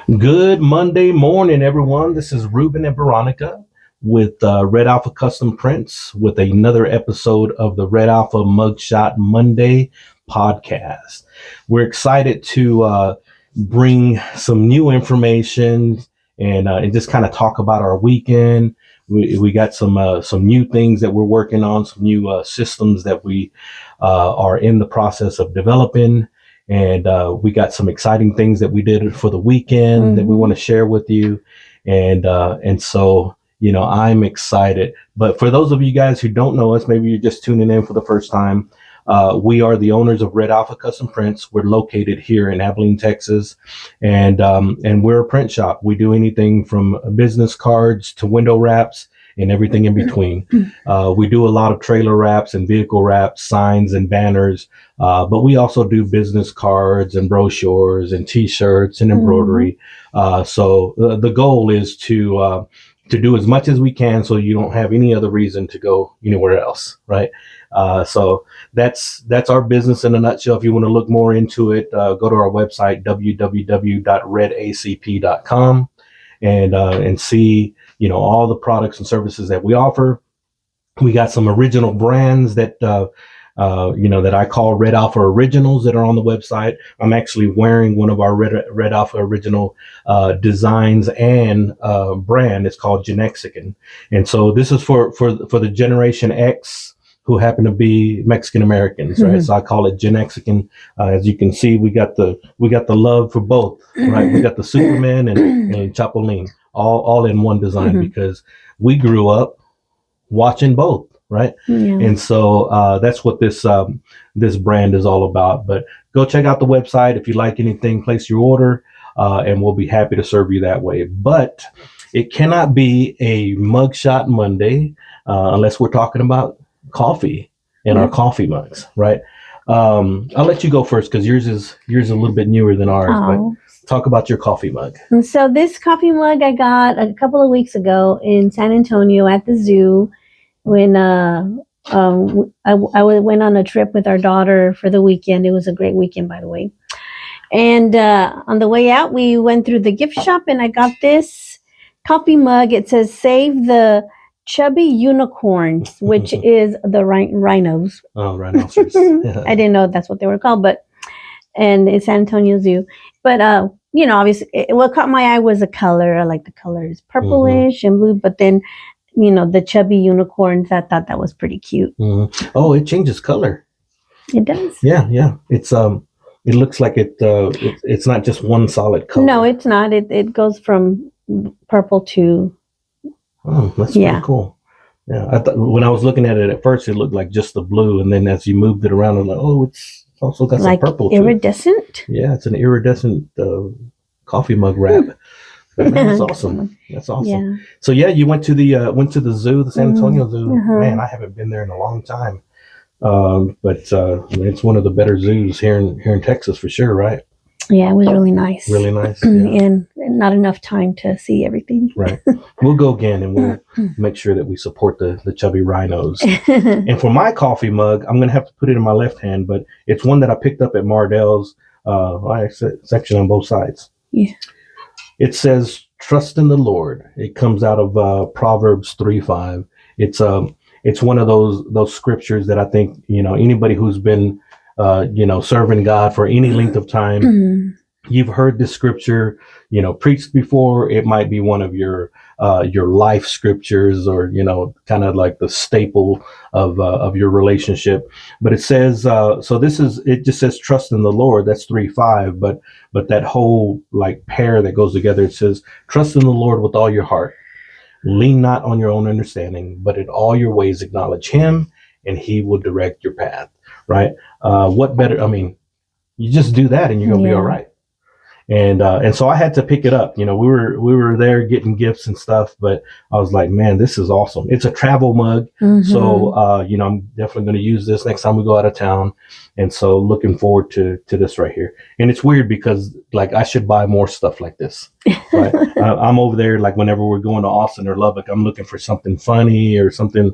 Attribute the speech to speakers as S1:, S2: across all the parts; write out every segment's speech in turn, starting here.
S1: Good Monday morning, everyone. This is Ruben and Veronica with Red Alpha Custom Prints with another episode of the Red Alpha Mugshot Monday podcast. We're excited to bring some new information and just kind of talk about our weekend. We got some new things that we're working on, some new systems that we are in the process of developing. And we got some exciting things that we did for the weekend that we want to share with you. And so, I'm excited. But for those of you guys who don't know us, maybe you're just tuning in for the first time. We are the owners of Red Alpha Custom Prints. We're located here in Abilene, Texas, and we're a print shop. We do anything from business cards to window wraps and everything in between. We do a lot of trailer wraps and vehicle wraps, signs and banners, but we also do business cards and brochures and T-shirts and embroidery. So the goal is to do as much as we can, so you don't have any other reason to go anywhere else, right? So that's our business in a nutshell. If you want to look more into it, go to our website www.redacp.com and see all the products and services that we offer. We got some original brands that that I call Red Alpha Originals that are on the website. I'm actually wearing one of our Red Alpha Original designs and brand. It's called Genexican, and so this is for the Generation X who happen to be Mexican Americans, right? So I call it Genexican. As you can see, we got the love for both, right? We got the Superman and Chapulín all in one design because we grew up watching both, right? And so that's what this brand is all about. But go check out the website. If you like anything, place your order, and we'll be happy to serve you that way. But it cannot be a Mugshot Monday unless we're talking about coffee and our coffee mugs, right? I'll let you go first because yours is a little bit newer than ours. But talk about your coffee mug.
S2: And so this coffee mug I got a couple of weeks ago in San Antonio at the zoo when I went on a trip with our daughter for the weekend. It was a great weekend, by the way. And on the way out, we went through the gift shop and I got this coffee mug. It says, "Save the chubby unicorns," which is the rhinos.
S1: Oh, rhinoceros.
S2: I didn't know that's what they were called, and it's San Antonio Zoo. But obviously, what caught my eye was the color. I like the colors, purplish and blue. But then, the chubby unicorns. I thought that was pretty cute.
S1: Oh, it changes color.
S2: It does.
S1: Yeah. It's it looks like it's not just one solid color.
S2: No, it's not. It goes from purple to.
S1: Oh, that's pretty cool. Yeah, I thought when I was looking at it at first, it looked like just the blue, and then as you moved it around, I'm like, oh, it's also got
S2: like
S1: some purple
S2: iridescent.
S1: Too. Yeah, it's an iridescent coffee mug wrap. Man, that's awesome. That's awesome.
S2: Yeah.
S1: So you went to the zoo, the San Antonio Zoo. Man, I haven't been there in a long time, but it's one of the better zoos here in Texas for sure, right?
S2: Yeah, it was really nice.
S1: Really nice.
S2: And not enough time to see everything.
S1: Right. We'll go again and we'll make sure that we support the chubby rhinos. And for my coffee mug, I'm going to have to put it in my left hand, but it's one that I picked up at Mardell's section on both sides.
S2: Yeah.
S1: It says, "Trust in the Lord." It comes out of Proverbs 3:5. It's one of those scriptures that I think, anybody who's been serving God for any length of time, you've heard this scripture, preached before. It might be one of your life scriptures, or kind of like the staple of your relationship. But it says, it just says, "Trust in the Lord." That's 3:5. But that whole like pair that goes together, it says, "Trust in the Lord with all your heart. Lean not on your own understanding, but in all your ways acknowledge Him, and He will direct your path." Right? What better? I mean, you just do that and you're gonna be all right. And so I had to pick it up. We were there getting gifts and stuff, but I was like, man, this is awesome. It's a travel mug, so I'm definitely going to use this next time we go out of town. And so looking forward to this right here. And it's weird because like I should buy more stuff like this. Right? I'm over there like whenever we're going to Austin or Lubbock, I'm looking for something funny or something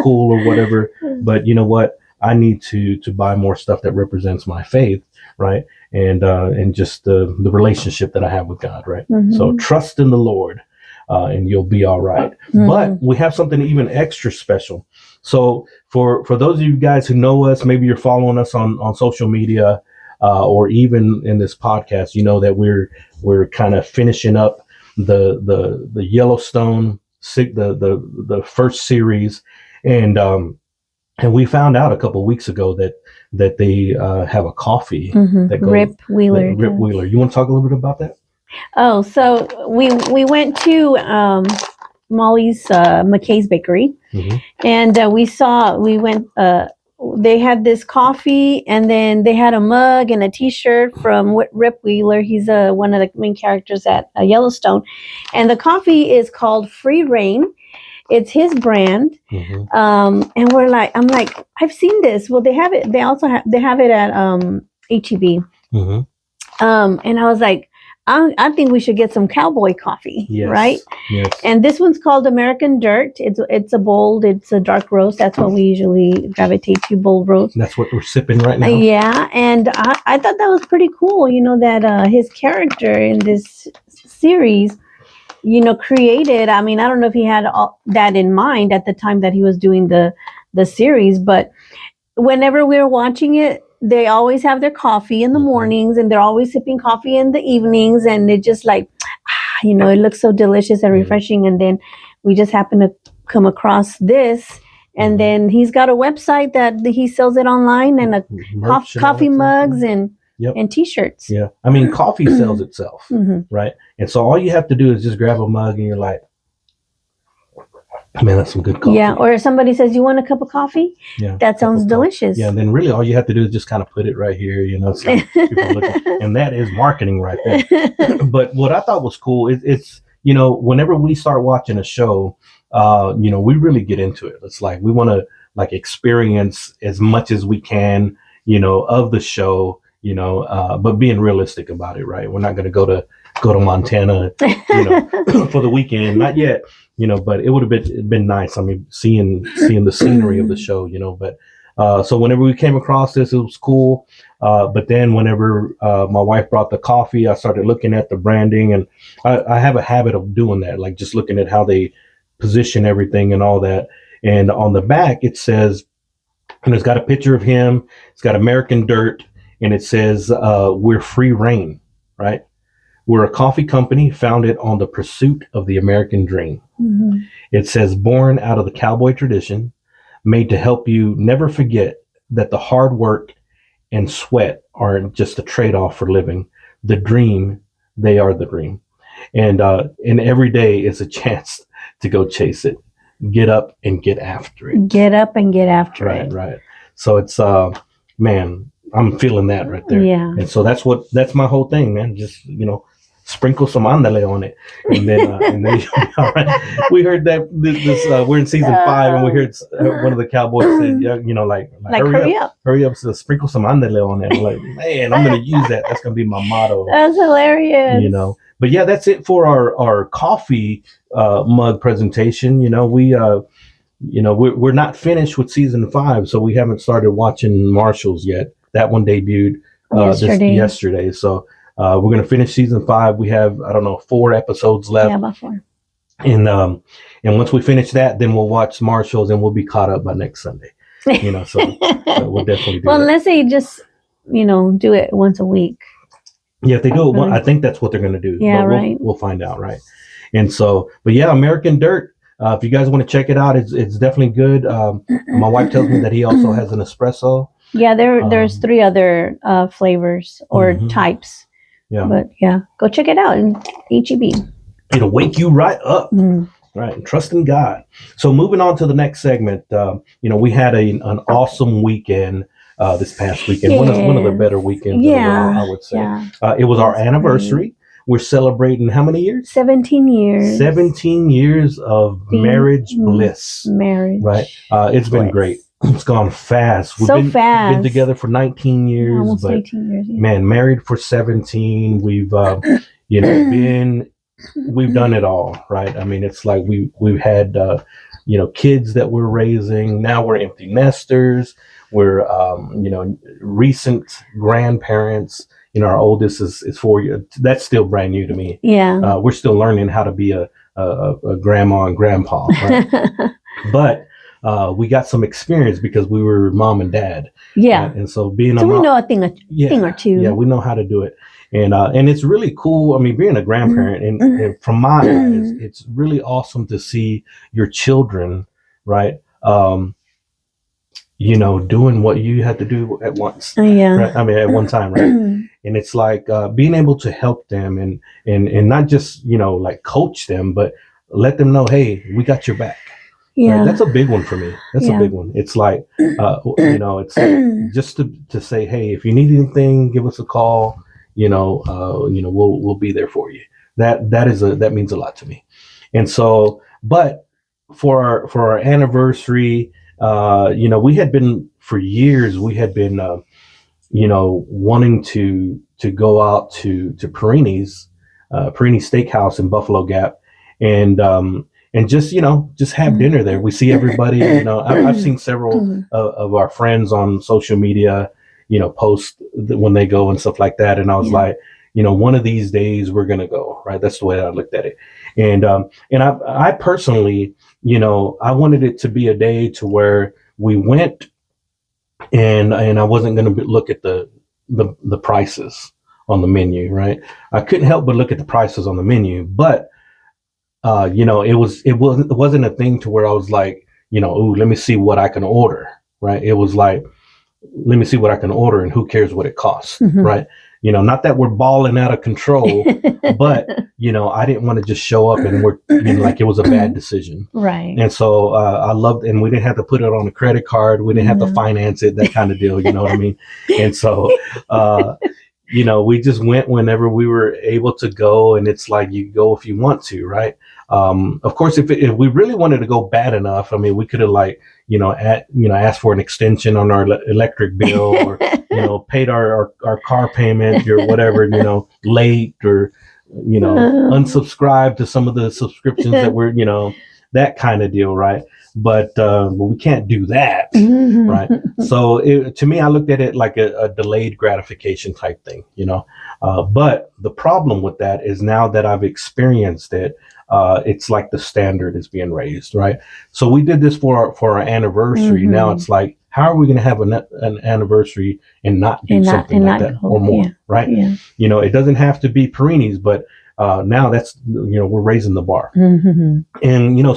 S1: cool or whatever. But you know what? I need to buy more stuff that represents my faith, right? And just the relationship that I have with God, right?
S2: Mm-hmm.
S1: So trust in the Lord, and you'll be all right.
S2: Mm-hmm.
S1: But we have something even extra special. So for those of you guys who know us, maybe you're following us on social media, or even in this podcast, you know that we're kind of finishing up the Yellowstone, the first series, and we found out a couple of weeks ago that they have a coffee that goes
S2: Rip Wheeler.
S1: Rip Wheeler. You want to talk a little bit about that?
S2: Oh, so we went to Molly's McKay's Bakery, and they had this coffee, and then they had a mug and a T-shirt from Rip Wheeler. He's one of the main characters at Yellowstone, and the coffee is called Free Reign. It's his brand, and I'm like, I've seen this. Well, they have it. They also have it at HEB, and I was like, I think we should get some cowboy coffee, right?
S1: Yes.
S2: And this one's called American Dirt. It's a dark roast. That's what we usually gravitate to, bold roast.
S1: That's what we're sipping right now.
S2: Yeah, and I thought that was pretty cool. That his character in this series, created. I mean, I don't know if he had all that in mind at the time that he was doing the series, but whenever we were watching it, they always have their coffee in the mornings, and they're always sipping coffee in the evenings, and it just like, it looks so delicious and refreshing. And then we just happen to come across this, and then he's got a website that he sells it online, and coffee mugs and T-shirts.
S1: Yeah, I mean, coffee sells itself, right? And so all you have to do is just grab a mug, and you're like, man, that's some good coffee.
S2: Yeah, or if somebody says, you want a cup of coffee? Yeah, that sounds delicious.
S1: Yeah, and then really all you have to do is just kind of put it right here, so people look and that is marketing right there. But what I thought was cool is it's, whenever we start watching a show, we really get into it. It's like we want to like experience as much as we can, of the show, but being realistic about it, right? We're not going to go to Montana, for the weekend, not yet. But it would have been nice. I mean, seeing the scenery of the show, but so whenever we came across this, it was cool. But then whenever my wife brought the coffee, I started looking at the branding, and I have a habit of doing that, like just looking at how they position everything and all that. And on the back, it says, and it's got a picture of him. It's got American Dirt, and it says, "We're Free Reign," right? We're a coffee company founded on the pursuit of the American dream. It says, born out of the cowboy tradition, made to help you never forget that the hard work and sweat aren't just a trade-off for living. The dream, they are the dream. And every day is a chance to go chase it. Get up and get after it.
S2: Get up and get after it.
S1: Right. So it's, man, I'm feeling that right there.
S2: Yeah.
S1: And so that's my whole thing, man. Just, sprinkle some andale on it, and then you'll be all right. We heard that this we're in season 5, and we heard one of the cowboys said, like hurry up, so sprinkle some andale on it. I'm like, man, I'm going to use that. That's going to be my motto.
S2: That's hilarious.
S1: But yeah, that's it for our coffee mug presentation. We're not finished with season 5, so we haven't started watching Marshall's yet. That one debuted yesterday. So. We're going to finish season 5. We have, 4 episodes left.
S2: Yeah, about 4.
S1: And once we finish that, then we'll watch Marshall's, and we'll be caught up by next Sunday. So we'll definitely do
S2: well,
S1: that.
S2: Unless they just, do it once a week.
S1: Yeah, if they do it, I think that's what they're going to do.
S2: Yeah,
S1: right. We'll find out, right? And so, but yeah, American Dirt. If you guys want to check it out, it's definitely good. My wife tells me that he also has an espresso.
S2: Yeah, there's 3 other flavors or types.
S1: Yeah.
S2: But yeah, go check it out in HEB.
S1: It'll wake you right up. Right. And trust in God. So moving on to the next segment, we had an awesome weekend this past weekend.
S2: Yes.
S1: One of the better weekends in a while, I would say. Yeah. It was our anniversary. We're celebrating how many years?
S2: 17 years.
S1: 17 years of marriage bliss.
S2: Marriage.
S1: Right. It's been great. It's gone fast. We've been together for 19 years.
S2: Almost 18 years. Yeah.
S1: Man, married for 17. We've, we've done it all, right? I mean, it's like we've had kids that we're raising. Now we're empty nesters. We're, recent grandparents. Our oldest is 4 years. That's still brand new to me.
S2: Yeah.
S1: We're still learning how to be a grandma and grandpa, right? But we got some experience because we were mom and dad.
S2: Yeah.
S1: Right? And so being
S2: so we know a thing or two.
S1: Yeah, we know how to do it. And it's really cool. I mean, being a grandparent, and from my eyes, it's really awesome to see your children, right? Doing what you had to do at once.
S2: Yeah.
S1: Right? I mean, at one time, right? And it's like being able to help them and not just, like coach them, but let them know, hey, we got your back.
S2: Yeah.
S1: Right? That's a big one for me. That's a big one. It's like, it's just to say, hey, if you need anything, give us a call. We'll be there for you. That means a lot to me. And so, but for our anniversary, we had been for years. We had been, wanting to go out to Perini's Steakhouse in Buffalo Gap, and just have dinner there. We see everybody. I've seen several of our friends on social media, post when they go and stuff like that. And I was like, one of these days we're gonna go, right? That's the way I looked at it. And I personally, I wanted it to be a day to where we went, and I wasn't gonna look at the prices on the menu, right? I couldn't help but look at the prices on the menu, but it wasn't a thing to where I was like, ooh, let me see what I can order, right? It was like, let me see what I can order, and who cares what it costs, right? Not that we're balling out of control, but I didn't want to just show up and we're like it was a bad decision,
S2: right?
S1: And so I loved, and we didn't have to put it on a credit card, we didn't have to finance it, that kind of deal, you know what I mean? And so we just went whenever we were able to go, and it's like you go if you want to, right? Of course, if we really wanted to go bad enough, I mean, we could have asked for an extension on our electric bill, or paid our car payment or whatever, late, or unsubscribe to some of the subscriptions that were that kind of deal, right? But we can't do that, right? So to me, I looked at it like a delayed gratification type thing, but the problem with that is now that I've experienced it, it's like the standard is being raised, right? So we did this for our anniversary. Now it's like, how are we going to have an anniversary and not do something like that or more, right? Yeah. It doesn't have to be Perini's, but now that's, we're raising the bar. And,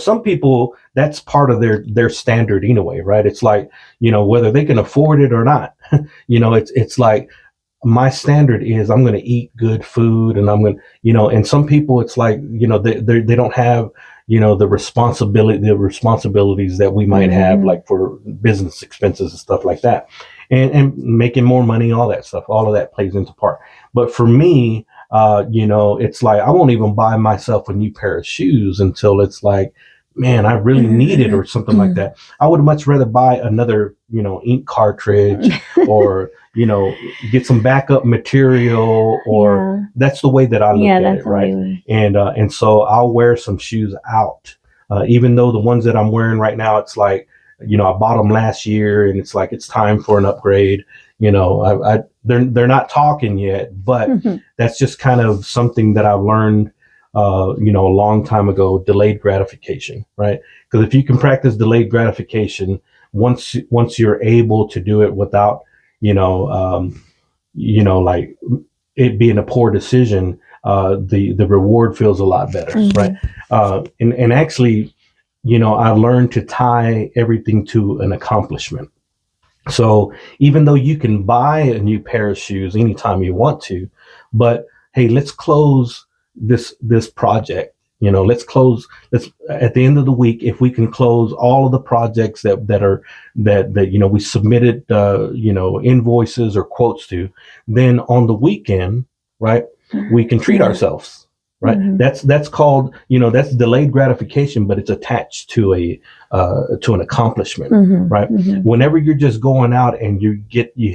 S1: some people, that's part of their standard anyway, right? It's like, whether they can afford it or not, it's like, my standard is I'm going to eat good food, and I'm going to, and some people it's like, they don't have, the responsibilities that we might have, like for business expenses and stuff like that, and making more money, all that stuff, all of that plays into part. But for me, it's like, I won't even buy myself a new pair of shoes until it's like, man, I really need it, or something like that. I would much rather buy another, ink cartridge, or, get some backup material, or that's the way that I look at it, right? And so I'll wear some shoes out, even though the ones that I'm wearing right now, it's like, I bought them last year, and it's like, it's time for an upgrade. They're not talking yet, but that's just kind of something that I've learned, a long time ago, delayed gratification, right? Because if you can practice delayed gratification, once you're able to do it without, like it being a poor decision, the reward feels a lot better, right? And actually, I learned to tie everything to an accomplishment. So even though you can buy a new pair of shoes anytime you want to, but hey, let's close this project. Let's at the end of the week, if we can close all of the projects that we submitted invoices or quotes to, then on the weekend, right, we can treat ourselves, right? That's called, that's delayed gratification, but it's attached to an accomplishment, right? Whenever you're just going out and you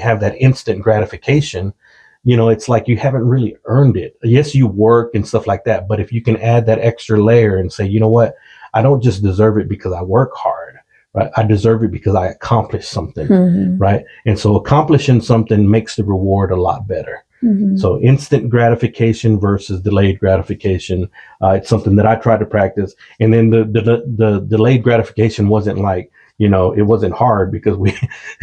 S1: have that instant gratification, it's like you haven't really earned it. Yes, you work and stuff like that, but if you can add that extra layer and say, you know what, I don't just deserve it because I work hard, right? I deserve it because I accomplished something, right? And so accomplishing something makes the reward a lot better. So instant gratification versus delayed gratification. It's something that I tried to practice. And then the delayed gratification wasn't like, it wasn't hard because we,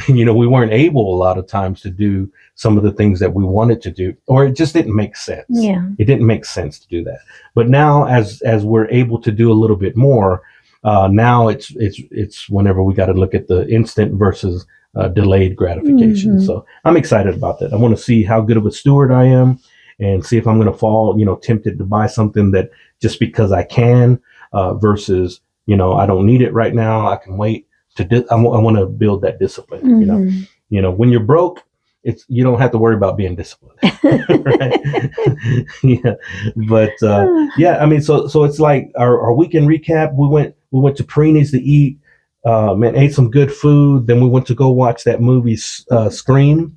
S1: we weren't able a lot of times to do some of the things that we wanted to do, or it just didn't make sense.
S2: Yeah.
S1: It didn't make sense to do that. But now as we're able to do a little bit more, now it's whenever we got to look at the instant versus delayed gratification. So I'm excited about that. I want to see how good of a steward I am and see if I'm going to fall, tempted to buy something that just because I can, versus, I don't need it right now. I can wait I want to build that discipline. When you're broke, you don't have to worry about being disciplined. Right? Yeah. But yeah, I mean, so it's like our weekend recap. We went to Perini's to eat, ate some good food. Then we went to go watch that movie, Scream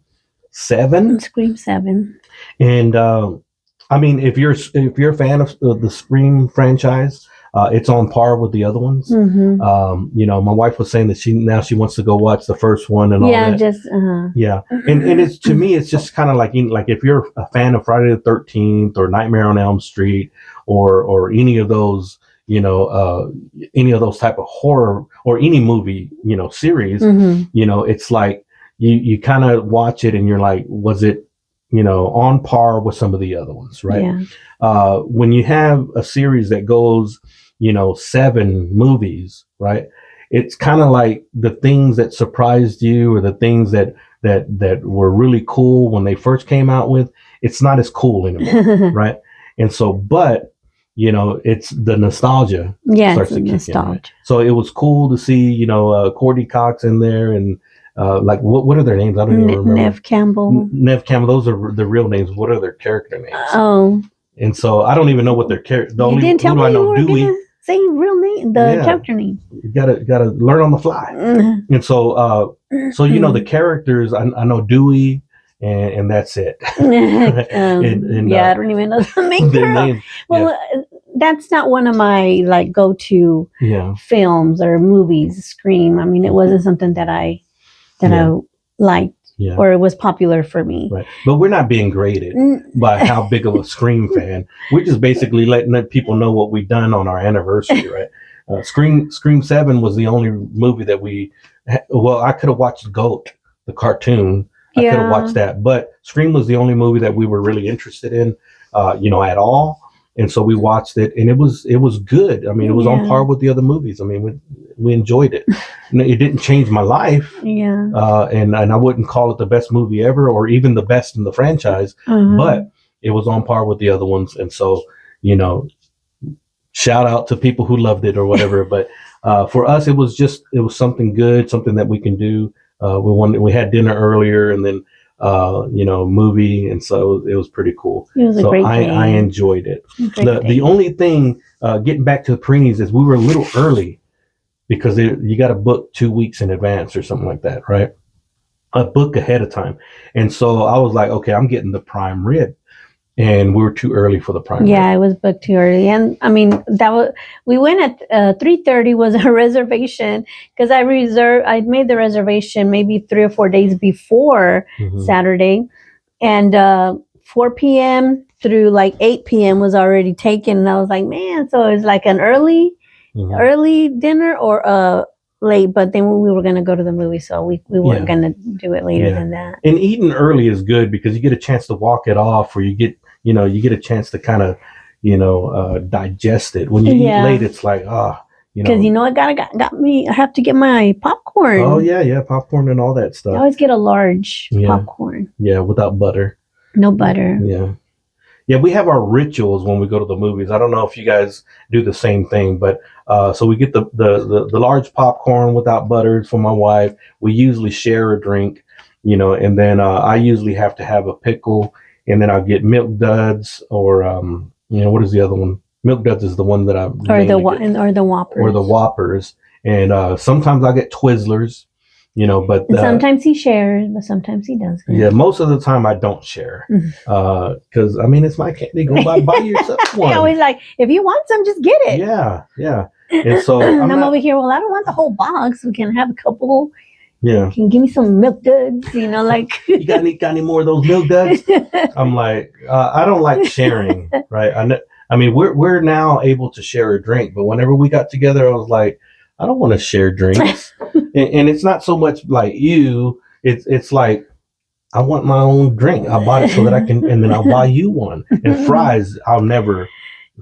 S1: 7.
S2: Scream 7.
S1: And I mean, if you're a fan of the Scream franchise, it's on par with the other ones. My wife was saying that she wants to go watch the first one and all that. Yeah, and it's, to me, it's just kind of like if you're a fan of Friday the 13th or Nightmare on Elm Street or any of those, any of those type of horror or any movie, series, it's like you kind of watch it and you're like, was it, on par with some of the other ones, right?
S2: Yeah.
S1: When you have a series that goes, 7 movies, right? It's kind of like the things that surprised you or the things that were really cool when they first came out with, it's not as cool anymore, right? And so, but it's the nostalgia starts to kick in. Right? So it was cool to see, Courtney Cox in there and like what are their names? I don't even remember.
S2: Nev Campbell.
S1: Those are the real names. What are their character names?
S2: Oh.
S1: And so I don't even know what their character.
S2: You didn't tell me you were gonna say real name, character name.
S1: You gotta learn on the fly. And so the characters. I know Dewey, and that's it.
S2: I don't even know the main girl. Well, that's not one of my go-to films or movies. Scream. I mean, it wasn't something that I liked. Yeah. Or it was popular for me.
S1: Right. But we're not being graded by how big of a Scream fan. We're just basically letting people know what we've done on our anniversary, right? Scream 7 was the only movie that I could have watched GOAT, the cartoon. I could have watched that. But Scream was the only movie that we were really interested in, at all. And so we watched it, and it was good. I mean, it was on par with the other movies. I mean, we enjoyed it. It didn't change my life.
S2: Yeah.
S1: And I wouldn't call it the best movie ever, or even the best in the franchise. But it was on par with the other ones. And so, shout out to people who loved it or whatever. But for us, it was something good, something that we can do. We had dinner earlier, and then movie, and so it was pretty cool.
S2: It was a great day.
S1: I enjoyed it. The only thing, getting back to the Perini's, is we were a little early because you got to book 2 weeks in advance or something like that, right? A book ahead of time, and so I was like, okay, I'm getting the prime rib. And we were too early for the prime.
S2: Yeah, it was booked too early, and I mean we went at 3:30 was a reservation because I made the reservation maybe 3 or 4 days before Saturday, and 4 p.m. through 8 p.m. was already taken, and I was like, man, so it's like an early dinner or late, but then we were going to go to the movie, so we weren't going to do it later than that.
S1: And eating early is good because you get a chance to walk it off, or you get a chance to kind of, digest it. When you eat late, it's like,
S2: because it got me. I have to get my popcorn.
S1: Oh yeah, popcorn and all that stuff.
S2: I always get a large popcorn.
S1: Yeah, without butter.
S2: No butter.
S1: Yeah. We have our rituals when we go to the movies. I don't know if you guys do the same thing, but so we get the large popcorn without butter for my wife. We usually share a drink, and then I usually have to have a pickle. And then I'll get Milk Duds, or what is the other one? Milk Duds is the one that I
S2: or the Whoppers.
S1: Or the Whoppers, and sometimes I get Twizzlers, But
S2: and sometimes he shares, but sometimes he doesn't.
S1: Yeah, most of the time I don't share, because it's my candy. Go buy yourself one.
S2: I always like, if you want some, just get it.
S1: Yeah. And so
S2: I'm over here. Well, I don't want the whole box. We can have a couple.
S1: Yeah.
S2: Can you give me some milk duds? You know, like
S1: you got any more of those milk duds? I'm like, I don't like sharing, right? I mean, we're now able to share a drink, but whenever we got together, I was like, I don't want to share drinks, and it's not so much like you. It's like I want my own drink. I bought it so that I can, and then I'll buy you one. And fries, I'll never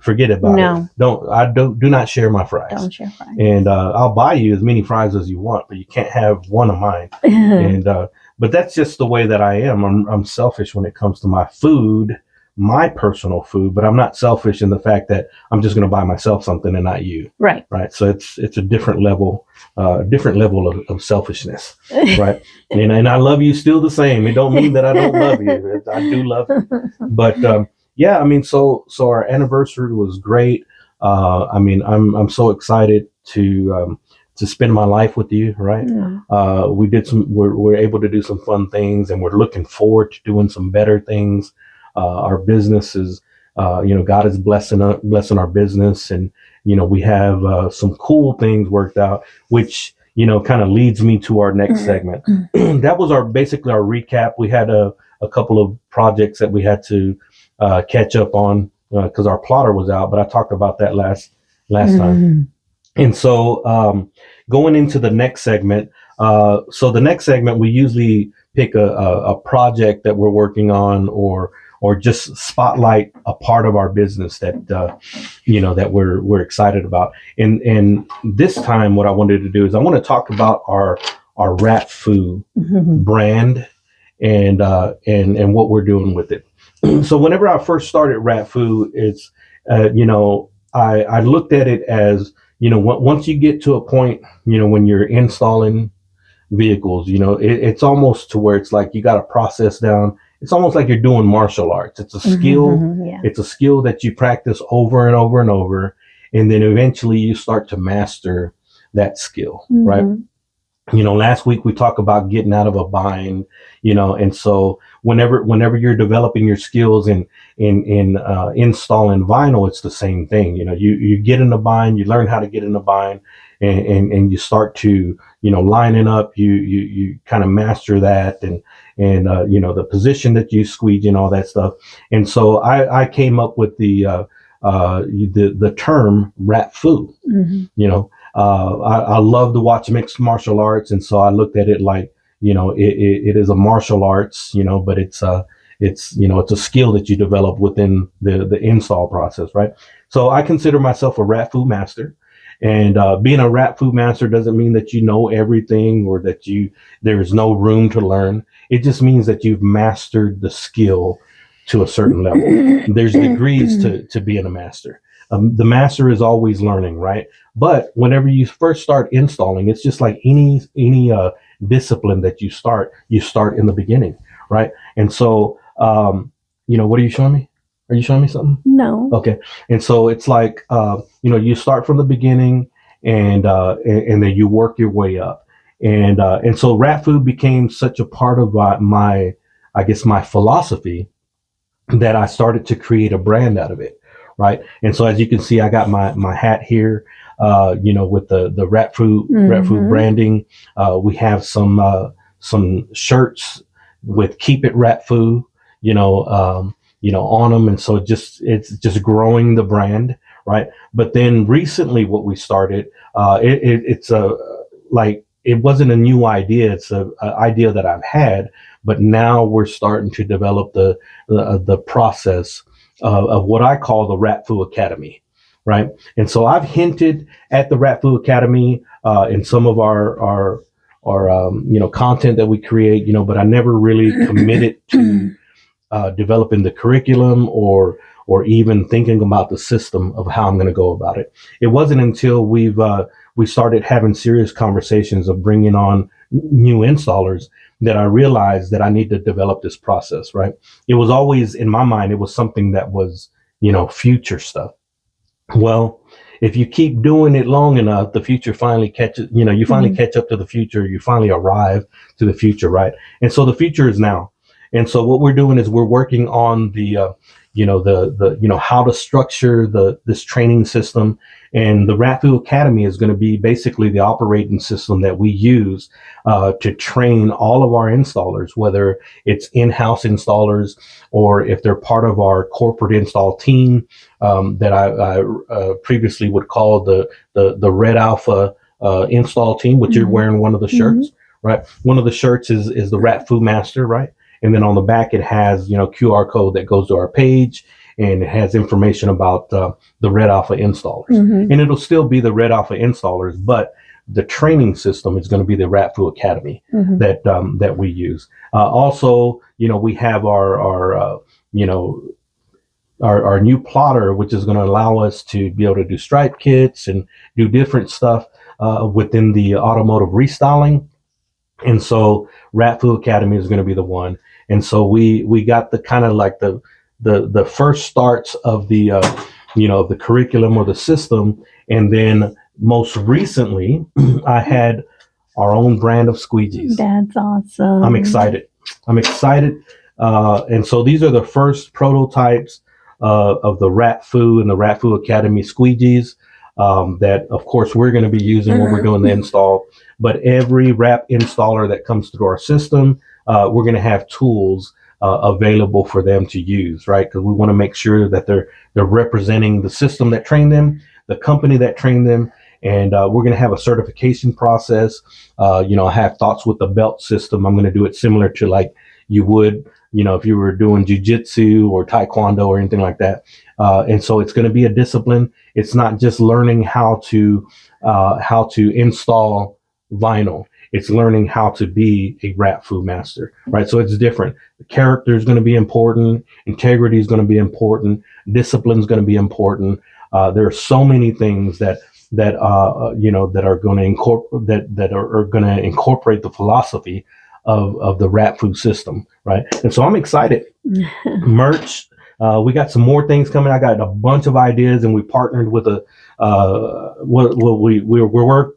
S1: forget about it. Do not share my fries.
S2: Don't share fries.
S1: And I'll buy you as many fries as you want, but you can't have one of mine. And but that's just the way that I am. I'm selfish when it comes to my food, my personal food, but I'm not selfish in the fact that I'm just going to buy myself something and not you.
S2: Right.
S1: Right. So it's a different level of selfishness. Right. And I love you still the same. It don't mean that I don't love you. I do love you. But yeah, I mean, so our anniversary was great. I mean, I'm so excited to spend my life with you, right? Yeah. We're able to do some fun things, and we're looking forward to doing some better things. Our business is, God is blessing our business, and we have some cool things worked out, which kind of leads me to our next segment. That was basically our recap. We had a couple of projects that we had to catch up on because our plotter was out, but I talked about that last time. And so going into the next segment, so the next segment, we usually pick a project that we're working on or just spotlight a part of our business that that we're excited about. And this time, what I wanted to do is I want to talk about our WrapFu brand and what we're doing with it. So whenever I first started WrapFu, it's I looked at it as once you get to a point when you're installing vehicles, it's almost to where it's like you got a process down. It's almost like you're doing martial arts. It's a skill. Yeah. It's a skill that you practice over and over and over, and then eventually you start to master that skill, right? Last week we talked about getting out of a bind, and so whenever you're developing your skills in installing vinyl, it's the same thing. You get in a bind, you learn how to get in a bind, and you start to lining up. You kind of master that, and the position that you squeeze and all that stuff. And so I came up with the term WrapFu. I love to watch mixed martial arts, and so I looked at it like it is a martial arts, but it's a skill that you develop within the install process, right? So I consider myself a WrapFu master, and being a WrapFu master doesn't mean that you know everything or that there is no room to learn. It just means that you've mastered the skill to a certain level. There's degrees to being a master. The master is always learning, right? But whenever you first start installing, it's just like any discipline that you start in the beginning, right? And so, what are you showing me? Are you showing me something?
S2: No.
S1: Okay. And so it's like, you start from the beginning and then you work your way up. And so WrapFu became such a part of my philosophy that I started to create a brand out of it. Right. And so as you can see, I got my hat here, with the WrapFu branding. We have some shirts with "Keep It WrapFu," on them. And so it's just growing the brand. Right. But then recently what we started, it wasn't a new idea. It's an idea that I've had, but now we're starting to develop the process of what I call the WrapFu Academy, right? And so I've hinted at the WrapFu Academy in some of our content that we create, but I never really committed to developing the curriculum or even thinking about the system of how I'm going to go about it. It wasn't until we started having serious conversations of bringing on new installers that I realized that I need to develop this process, right? It was always in my mind, it was something that was, future stuff. Well, if you keep doing it long enough, the future finally catches, you finally catch up to the future, you finally arrive to the future, right? And so the future is now. And so what we're doing is we're working on the how to structure this training system. And the WrapFu Academy is going to be basically the operating system that we use to train all of our installers, whether it's in-house installers or if they're part of our corporate install team that I previously would call the Red Alpha install team, which you're wearing one of the shirts, right? One of the shirts is the WrapFu Master, right? And then on the back, it has, QR code that goes to our page, and it has information about the Red Alpha installers. And it'll still be the Red Alpha installers, but the training system is going to be the WrapFu Academy that we use. Also, we have our new plotter, which is going to allow us to be able to do stripe kits and do different stuff within the automotive restyling. And so WrapFu Academy is going to be the one. And so we got the kind of like the first starts of the the curriculum or the system. And then most recently I had our own brand of squeegees.
S2: That's awesome.
S1: I'm excited. And so these are the first prototypes of the WrapFu and the WrapFu Academy squeegees that, of course, we're going to be using when we're doing the install. But every wrap installer that comes through our system, we're going to have tools available for them to use, right? Because we want to make sure that they're representing the system that trained them, the company that trained them, and we're going to have a certification process. I have thoughts with the belt system. I'm going to do it similar to like you would, if you were doing jiu-jitsu or taekwondo or anything like that. And so it's going to be a discipline. It's not just learning how to install vinyl. It's learning how to be a WrapFu master, right? So it's different. The character is going to be important. Integrity is going to be important. Discipline is going to be important. There are so many things that are going to incorporate the philosophy of the WrapFu system, right? And so I'm excited. Merch. We got some more things coming. I got a bunch of ideas, and we partnered with we're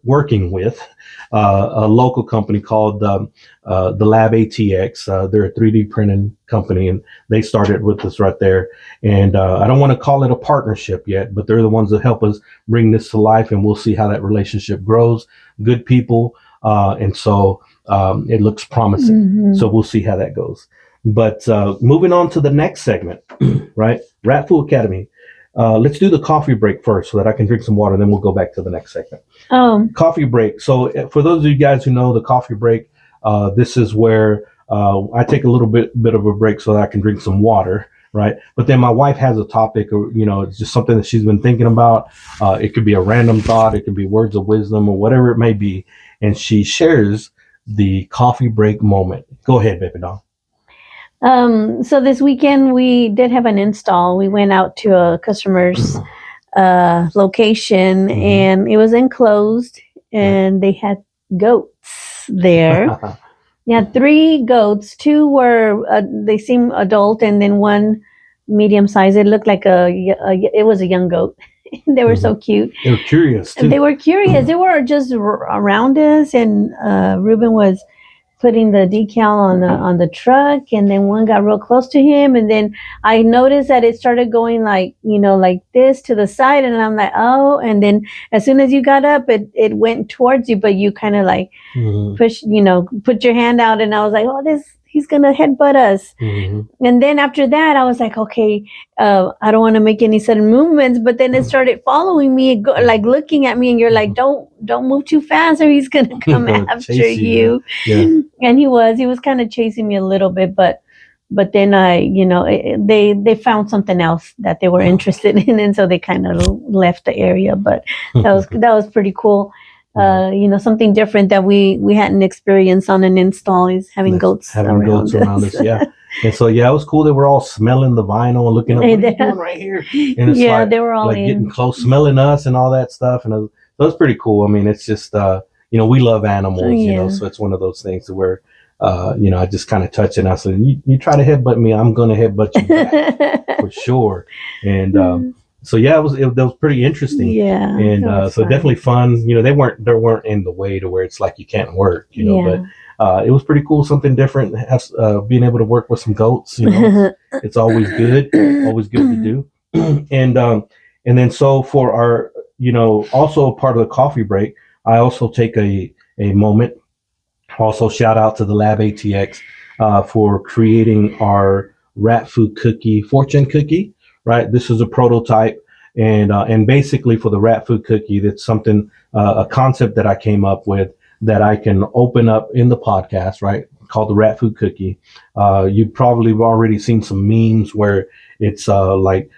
S1: working with a local company called the Lab ATX. They're a 3D printing company, and they started with us right there. And I don't want to call it a partnership yet, but they're the ones that help us bring this to life, and we'll see how that relationship grows. Good people, and so it looks promising. So we'll see how that goes. But moving on to the next segment, right? WrapFu Academy. Let's do the coffee break first so that I can drink some water, then we'll go back to the next segment. Coffee break. So for those of you guys who know the coffee break, this is where I take a little bit of a break so that I can drink some water, right? But then my wife has a topic, or it's just something that she's been thinking about. It could be a random thought, it could be words of wisdom, or whatever it may be, and she shares the coffee break moment. Go ahead, baby doll.
S2: So this weekend we did have an install. We went out to a customer's location, and it was enclosed, and they had goats there. They had 3 goats. 2 were they seemed adult, and then 1 medium size. It looked like it was a young goat. They were so cute.
S1: They were curious too.
S2: They were curious. They were just around us, and Ruben was putting the decal on the truck, and then one got real close to him, and then I noticed that it started going like this to the side, and I'm like, oh, and then as soon as you got up, it went towards you, but you kind of like push, put your hand out, and I was like, oh, he's gonna headbutt us. And then after that, I was like, okay, I don't want to make any sudden movements, but then it started following me, like looking at me, and you're like, don't move too fast, or he's gonna come after you. Yeah. And he was kind of chasing me a little bit, but then they found something else that they were interested in, and so they kind of left the area. But that was pretty cool. Something different that we hadn't experienced on an install is having goats around us.
S1: Yeah. And so, it was cool. They were all smelling the vinyl and looking up, what are you doing right here? And it's
S2: they were all
S1: getting close, smelling us and all that stuff. And it was pretty cool. I mean, it's just, we love animals, so it's one of those things where, I just kind of touch it, and I said, you try to headbutt me, I'm going to headbutt you back for sure. And, so it was pretty interesting.
S2: Yeah.
S1: And so definitely fun. They weren't in the way to where it's like you can't work, but it was pretty cool, something different. Being able to work with some goats, it's always good to do. And then so for our, also a part of the coffee break, I also take a moment. Also, shout out to the Lab ATX for creating our WrapFu cookie, fortune cookie. Right, this is a prototype, and basically for the WrapFu cookie, that's something, a concept that I came up with that I can open up in the podcast. Right, called the WrapFu cookie. You've probably already seen some memes where it's like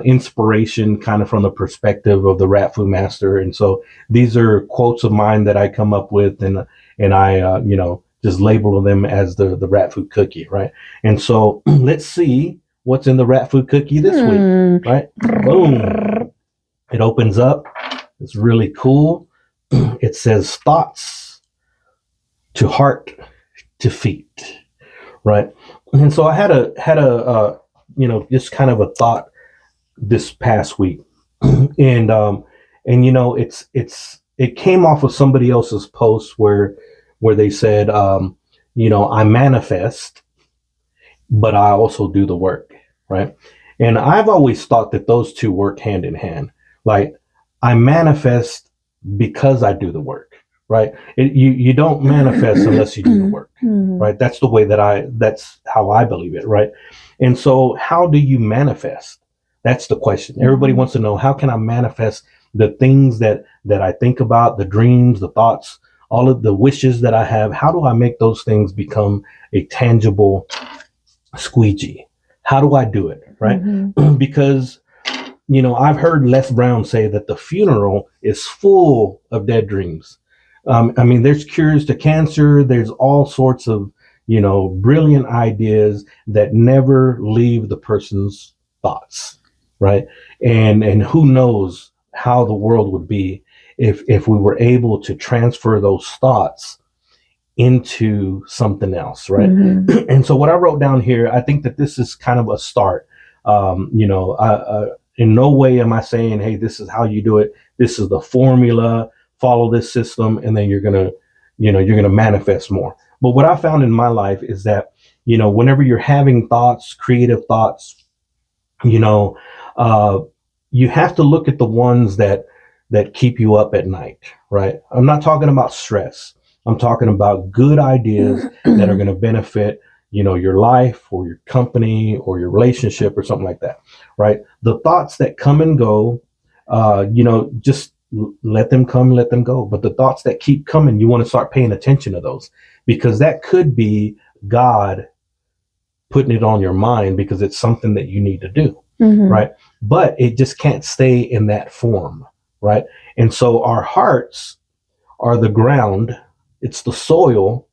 S1: inspiration kind of from the perspective of the WrapFu master, and so these are quotes of mine that I come up with, and I, just label them as the WrapFu cookie, right? And so let's see what's in the WrapFu cookie this week, right? Boom. It opens up. It's really cool. It says thoughts to heart to feet, right? And so I had a just kind of a thought this past week, and it came off of somebody else's post where they said, I manifest, but I also do the work, right? And I've always thought that those two work hand in hand. Like, I manifest because I do the work, right? You don't manifest unless you do the work, right? That's the way that's how I believe it, right? And so how do you manifest? That's the question. Everybody wants to know, how can I manifest the things that I think about, the dreams, the thoughts, all of the wishes that I have? How do I make those things become a tangible squeegee? How do I do it? Right? Because, I've heard Les Brown say that the funeral is full of dead dreams. There's cures to cancer. There's all sorts of, brilliant ideas that never leave the person's thoughts. Right. And who knows how the world would be if we were able to transfer those thoughts into something else, right? And so what I wrote down here, I think that this is kind of a start. In no way am I saying, hey, this is how you do it. This is the formula. Follow this system, and then you're gonna manifest more. But what I found in my life is that, whenever you're having thoughts, creative thoughts, you have to look at the ones that keep you up at night, right? I'm not talking about stress. I'm talking about good ideas that are going to benefit, your life or your company or your relationship or something like that, right? The thoughts that come and go, just let them come, let them go. But the thoughts that keep coming, you want to start paying attention to those, because that could be God putting it on your mind because it's something that you need to do, right? But it just can't stay in that form, right? And so our hearts are the ground. It's the soil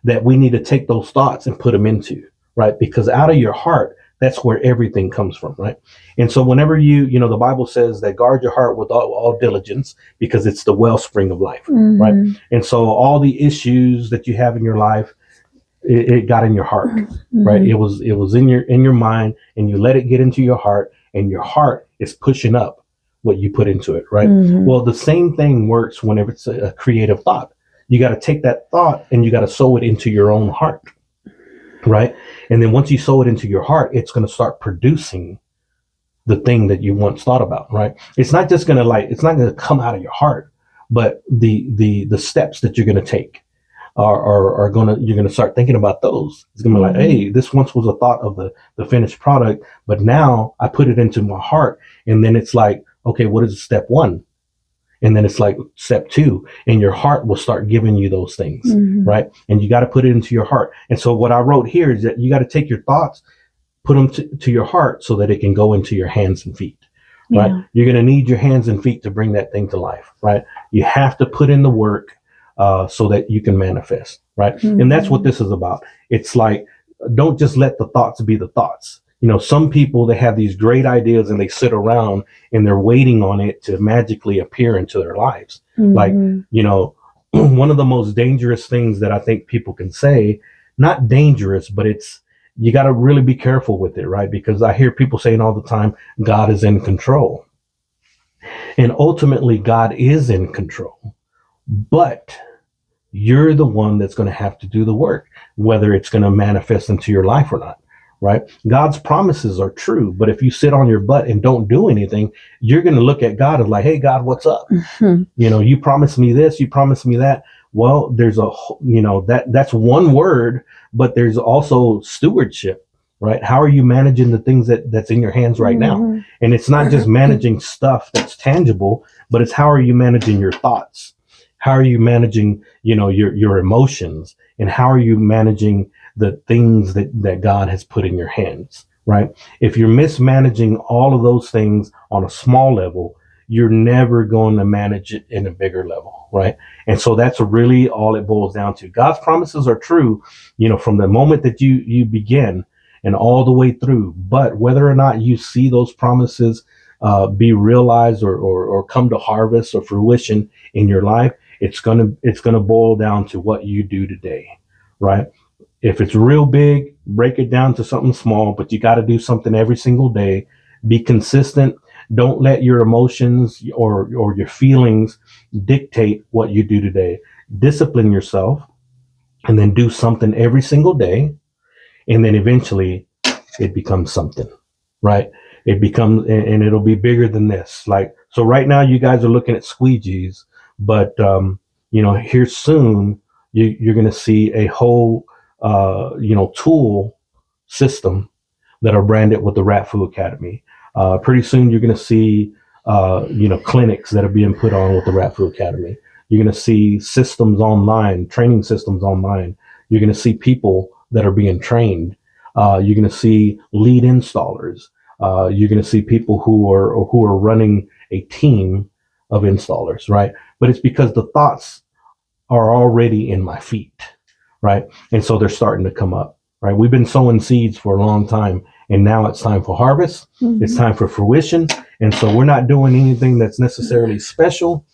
S1: that we need to take those thoughts and put them into, right? Because out of your heart, that's where everything comes from, right? And so whenever the Bible says that guard your heart with all diligence, because it's the wellspring of life, right? And so all the issues that you have in your life, it got in your heart, right? It was in your mind, and you let it get into your heart, and your heart is pushing up what you put into it, right? Well, the same thing works whenever it's a creative thought. You got to take that thought and you got to sow it into your own heart, right? And then once you sow it into your heart, it's going to start producing the thing that you once thought about, right? It's not just going to it's not going to come out of your heart, but the steps that you're going to take you're going to start thinking about those. It's going to be like, hey, this once was a thought of the finished product, but now I put it into my heart. And then it's like, okay, what is step one? And then it's like step two, and your heart will start giving you those things, right? And you got to put it into your heart. And so what I wrote here is that you got to take your thoughts, put them to your heart so that it can go into your hands and feet, right? Yeah. You're going to need your hands and feet to bring that thing to life, right? You have to put in the work so that you can manifest, right? And that's what this is about. It's like, don't just let the thoughts be the thoughts. Some people, they have these great ideas and they sit around and they're waiting on it to magically appear into their lives. Like, one of the most dangerous things that I think people can say, not dangerous, but you got to really be careful with it, right? Because I hear people saying all the time, God is in control. And ultimately, God is in control. But you're the one that's going to have to do the work, whether it's going to manifest into your life or not. Right? God's promises are true, but if you sit on your butt and don't do anything, you're going to look at God as like, hey, God, what's up?
S2: Mhm.
S1: You promised me this, you promised me that. Well, there's that's one word, but there's also stewardship, right? How are you managing the things that's in your hands right now?
S2: Mhm.
S1: And it's not just managing stuff that's tangible, but it's how are you managing your thoughts? How are you managing, your emotions? And how are you managing the things that God has put in your hands, right? If you're mismanaging all of those things on a small level, you're never going to manage it in a bigger level, right? And so that's really all it boils down to. God's promises are true, from the moment that you begin and all the way through. But whether or not you see those promises be realized or come to harvest or fruition in your life, it's gonna boil down to what you do today, right? If it's real big, break it down to something small, but you got to do something every single day. Be consistent. Don't let your emotions or your feelings dictate what you do today. Discipline yourself and then do something every single day. And then eventually it becomes something, right? It becomes, and it'll be bigger than this. Like, so right now you guys are looking at squeegees, but, here soon you're going to see a whole, tool system that are branded with the WrapFu Academy. Pretty soon you're going to see, clinics that are being put on with the WrapFu Academy. You're going to see systems online, training systems online. You're going to see people that are being trained. You're going to see lead installers. You're going to see people who are running a team of installers, right? But it's because the thoughts are already in my feet, right? And so they're starting to come up, right? We've been sowing seeds for a long time, and now it's time for harvest.
S2: Mhm.
S1: It's time for fruition. And so we're not doing anything that's necessarily special.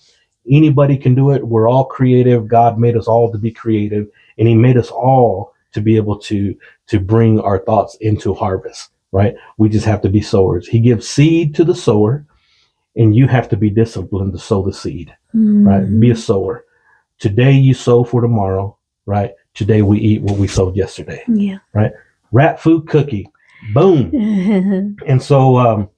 S1: Anybody can do it. We're all creative. God made us all to be creative, and He made us all to be able to bring our thoughts into harvest, right? We just have to be sowers. He gives seed to the sower, and you have to be disciplined to sow the seed, right? Be a
S2: Mhm.
S1: sower. Today you sow for tomorrow, right? Today we eat what we sowed yesterday,
S2: Yeah.
S1: right? Wrap cookie, boom.
S2: Mhm.
S1: And so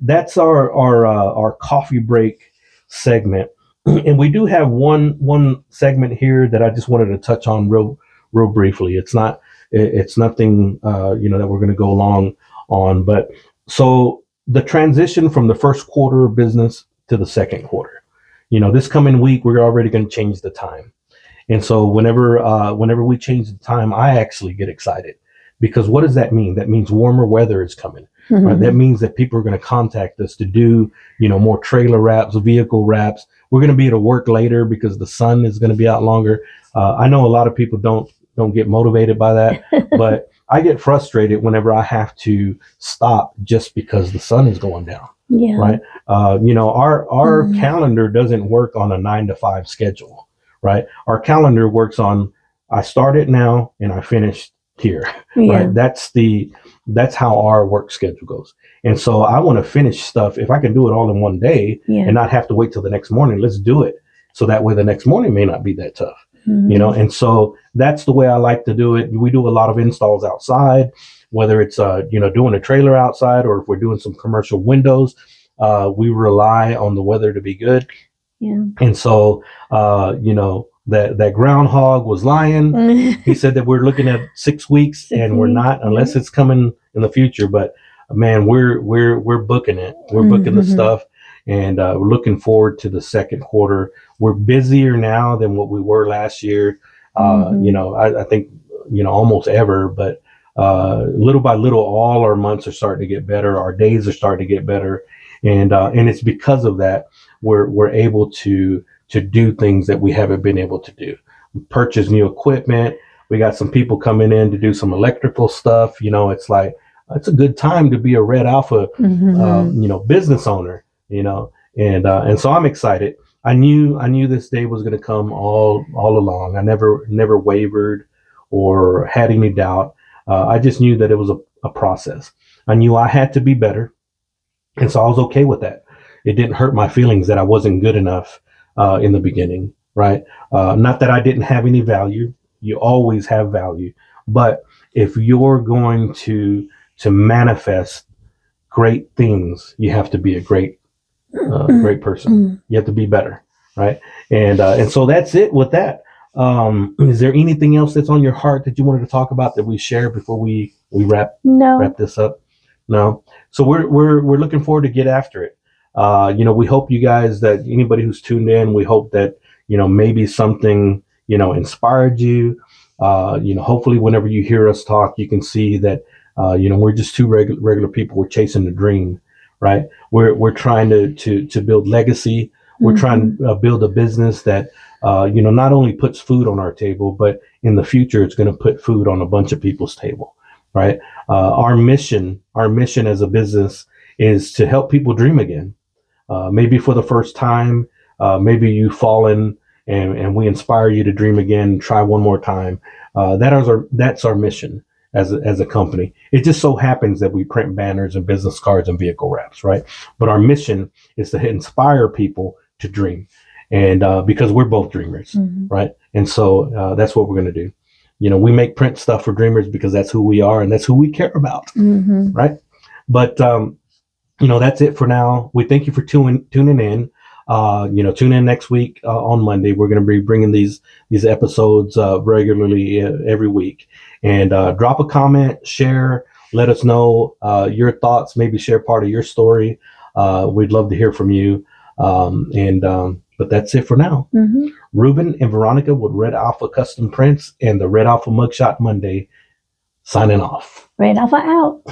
S1: that's our coffee break segment, and we do have one segment here that I just wanted to touch on real briefly. It's nothing that we're going to go long on, but so the transition from the first quarter of business to the second quarter. This coming week we're already going to change the time. And so whenever we change the time, I actually get excited because what does that mean? That means warmer weather is coming, right? That means that people are going to contact us to do, more trailer wraps, vehicle wraps. We're going to be able to work later because the sun is going to be out longer. I know a lot of people don't get motivated by that, but I get frustrated whenever I have to stop just because the sun is going down,
S2: Yeah.
S1: right? Our
S2: Mhm.
S1: calendar doesn't work on a 9 to 5 schedule, right? Our calendar works on I start it now and I finish here,
S2: Yeah.
S1: right? That's how our work schedule goes. And so I want to finish stuff. If I can do it all in one day
S2: Yeah.
S1: and not have to wait till the next morning, let's do it. So that way the next morning may not be that tough,
S2: Mhm.
S1: and so that's the way I like to do it. We do a lot of installs outside, whether it's, doing a trailer outside or if we're doing some commercial windows, we rely on the weather to be good.
S2: Yeah.
S1: And so, that groundhog was lying. He said that we're looking at 6 weeks, and we're not, unless it's coming in the future. But man, we're booking it. We're booking the
S2: Mhm.
S1: stuff, and we're looking forward to the second quarter. We're busier now than what we were last year.
S2: Mhm.
S1: I think almost ever, but little by little, all our months are starting to get better. Our days are starting to get better, and it's because of that we're able to do things that we haven't been able to do. Purchase new equipment. We got some people coming in to do some electrical stuff. It's like it's a good time to be a Red Alpha,
S2: Mhm.
S1: business owner. And so I'm excited. I knew this day was going to come all along. I never wavered or had any doubt. I just knew that it was a process. I knew I had to be better, and so I was okay with that. It didn't hurt my feelings that I wasn't good enough in the beginning. right? Not that I didn't have any value. You always have value, but if you're going to manifest great things, you have to be a great person. You have to be better, right? And so that's it with that. Is there anything else that's on your heart that you wanted to talk about that we share before we
S2: No.
S1: wrap this up? No. So we're looking forward to get after it. We hope you guys, that anybody who's tuned in, we hope that maybe something inspired you. Hopefully, whenever you hear us talk, you can see that we're just two regular people. We're chasing the dream, right? We're trying to build legacy. We're trying to build a business that not only puts food on our table, but in the future, it's going to put food on a bunch of people's table, right? Our mission as a business is to help people dream again. Maybe for the first time, maybe you've fallen, and we inspire you to dream again, try one more time. That's our mission as a company. It just so happens that we print banners and business cards and vehicle wraps, right? But our mission is to inspire people to dream, and because we're both dreamers, right? And so that's what we're going to do. We make print stuff for dreamers because that's who we are and that's who we care about, right? But that's it for now. We thank you for tuning in. Tune in next week on Monday. We're going to be bringing these episodes regularly every week. And drop a comment, share, let us know your thoughts. Maybe share part of your story. We'd love to hear from you. But that's it for now. Ruben and Veronica with Red Alpha Custom Prints and the Red Alpha Mugshot Monday signing off.
S2: Red Alpha out.